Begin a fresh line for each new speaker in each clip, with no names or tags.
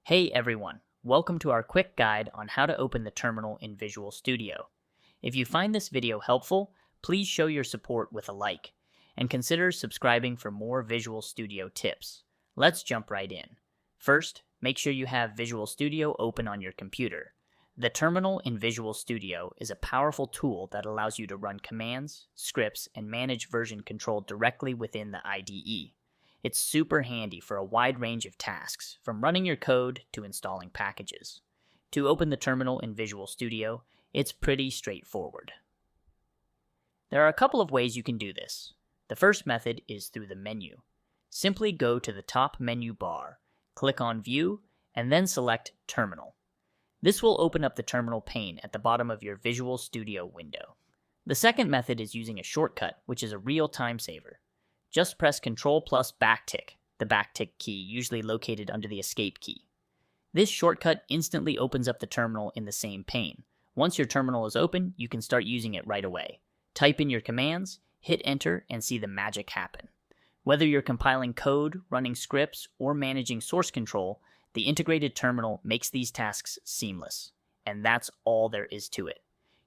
Hey everyone, welcome to our quick guide on how to open the terminal in Visual Studio. If you find this video helpful, please show your support with a like, and consider subscribing for more Visual Studio tips. Let's jump right in. First, make sure you have Visual Studio open on your computer. The terminal in Visual Studio is a powerful tool that allows you to run commands, scripts, and manage version control directly within the IDE. It's super handy for a wide range of tasks, from running your code to installing packages. To open the terminal in Visual Studio, it's pretty straightforward. There are a couple of ways you can do this. The first method is through the menu. Simply go to the top menu bar, click on View, and then select Terminal. This will open up the terminal pane at the bottom of your Visual Studio window. The second method is using a shortcut, which is a real time saver. Just press Ctrl plus backtick, the backtick key usually located under the escape key. This shortcut instantly opens up the terminal in the same pane. Once your terminal is open, you can start using it right away. Type in your commands, hit enter, and see the magic happen. Whether you're compiling code, running scripts, or managing source control, the integrated terminal makes these tasks seamless. And that's all there is to it.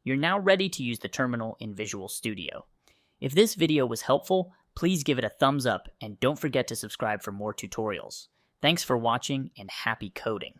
You're now ready to use the terminal in Visual Studio. If this video was helpful, please give it a thumbs up and don't forget to subscribe for more tutorials. Thanks for watching and happy coding.